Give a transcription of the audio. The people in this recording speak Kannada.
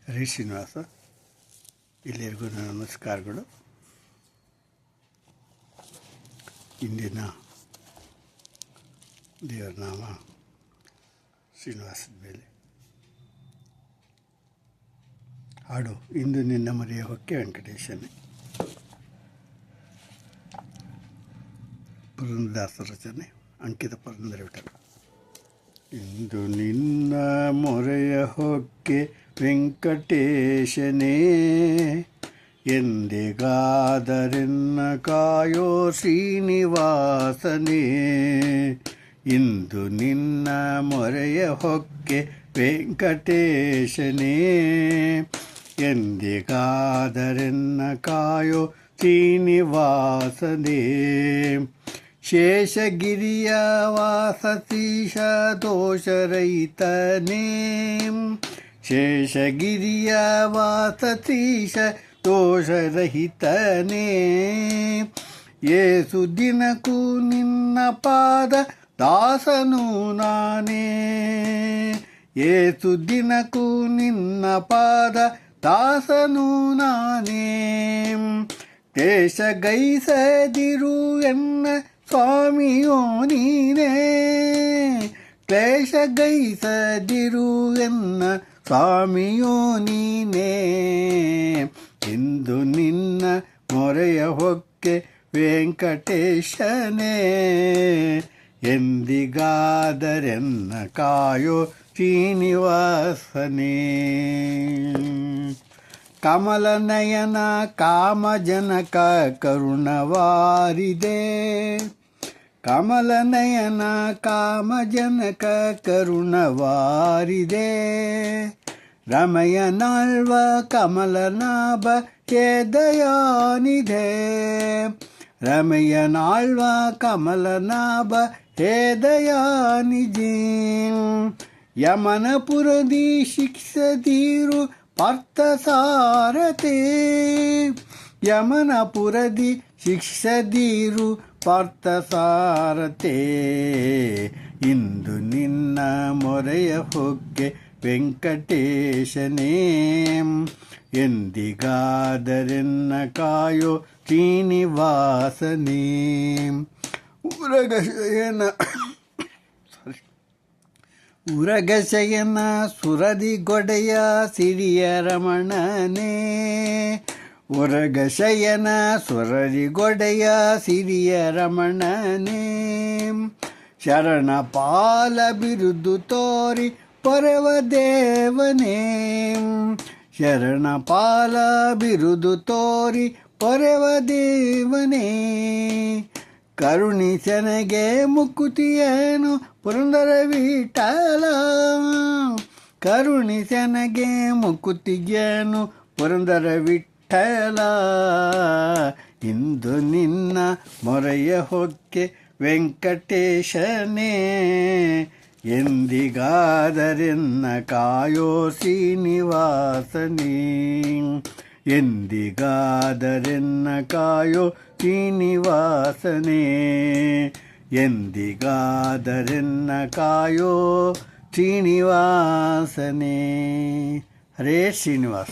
ಹರೇ ಶ್ರೀನಿವಾಸ. ಎಲ್ಲರಿಗೂ ನಮಸ್ಕಾರಗಳು. ಇಂದಿನ ದೇವರ ನಾಮ ಶ್ರೀನಿವಾಸದ ಮೇಲೆ ಹಾಡು ಇಂದು ನಿನ್ನ ಮರೆಯ ಹೊಕ್ಕೆ ವೆಂಕಟೇಶನೇ. ಪುರಂದರದಾಸರ ರಚನೆ, ಅಂಕಿತ ಪುರಂದರ ವಿಠಲ. ಇಂದು ನಿನ್ನ ಮೊರೆಯ ಹೊಕ್ಕೆ ವೆಂಕಟೇಶನೇ, ಎಂದಿಗಾದರೆನ್ನ ಕಾಯೋ ಶ್ರೀನಿವಾಸನೇ. ಇಂದು ನಿನ್ನ ಮೊರೆಯ ಹೊಕ್ಕೆ ವೆಂಕಟೇಶನೇ, ಎಂದಿಗಾದರೆನ್ನ ಕಾಯೋ ಶ್ರೀನಿವಾಸನೇ. ಶೇಷಗಿರಿಯ ವಾಸತೀಶ ದೋಷರಹಿತನೇ, ಶೇಷಗಿರಿಯ ವಾಸತೀಶ ದೋಷರಹಿತನೇ. ಏಸು ದಿನಕ್ಕೂ ನಿನ್ನ ಪಾದ ದಾಸನು ನಾನೇ, ಏಸು ದಿನಕ್ಕೂ ನಿನ್ನ ಪಾದ ದಾಸನು ನಾನೇ. ಕ್ಲೇಶಗೈಸದಿರು ಎನ್ನ ಸ್ವಾಮಿಯೋ ನೀನೇ, ಕ್ಲೇಶಗೈಸದಿರು ಎನ್ನ ಸ್ವಾಮಿಯೋ ನೀನೇ. ಇಂದು ನಿನ್ನ ಮೊರೆಯ ಹೊಕ್ಕೆ ವೆಂಕಟೇಶನೇ, ಎಂದಿಗಾದರೆನ್ನ ಕಾಯೋ ಶ್ರೀನಿವಾಸನೇ. ಕಮಲನಯನ ಕಾಮಜನಕ ಕರುಣವಾರಿದೆ, ಕಮಲನಯನ ಕಾಮಜನಕ ಕರುಣವಾರಿದೆ. ರಮಯನಾಳ್ವ ಕಮಲನಾಭ ಹೇ ದಯಾನಿಧೆ, ರಮಯನಾಳ್ವ ಕಮಲನಾಭ ಹೇ ದಯಾನಿಧಿ. ಯಮನಪುರದಿ ಶಿಕ್ಷದೀರು ಪಾರ್ಥಸಾರಥಿ, ಯಮನಪುರದಿ ಶಿಕ್ಷದೀರು ಪಾರ್ಥಸಾರಥಿ. ಇಂದು ನಿನ್ನ ಮೊರೆಯ ಹೊಕ್ಕೆ ವೆಂಕಟೇಶನೇ, ಎಂದಿಗಾದರೆನ್ನ ಕಾಯೋ ಶ್ರೀನಿವಾಸನೇ. ಉರಗಶಯನ ಉರಗಶಯನ ಸುರದಿ ಗೊಡೆಯ ಸಿರಿಯ ರಮಣನೇ, ಉರಗಶಯನ ಸುರದಿ ಗೊಡೆಯ ಸಿರಿಯ ರಮಣನೇ. ಶರಣ ಪಾಲ ಬಿರುದು ತೋರಿ ಪೊರೆವ ದೇವನೇ, ಶರಣ ಪಾಲ ಬಿರುದು ತೋರಿ ಪೊರೆವ ದೇವನೇ. ಕರುಣಿಸನಗೆ ಮುಕುತಿಯೇನು ಪುರಂದರ ವಿಠಲ, ಕರುಣಿಸನಗೆ ಮುಕುತಿಯೇನು ಪುರಂದರ ವಿಠಲ. ಇಂದು ನಿನ್ನ ಮೊರೆಯ ಹೊಕ್ಕೆ ವೆಂಕಟೇಶನೇ, ಎಂದಿಗಾದರೆನ್ನ ಕಾಯೋ ಶ್ರೀನಿವಾಸನೇ, ಎಂದಿಗಾದರೆನ್ನ ಕಾಯೋ ಶ್ರೀನಿವಾಸನೇ, ಎಂದಿಗಾದರೆನ್ನ ಕಾಯೋ ಶ್ರೀನಿವಾಸನೇ. ಹರೇ ಶ್ರೀನಿವಾಸ.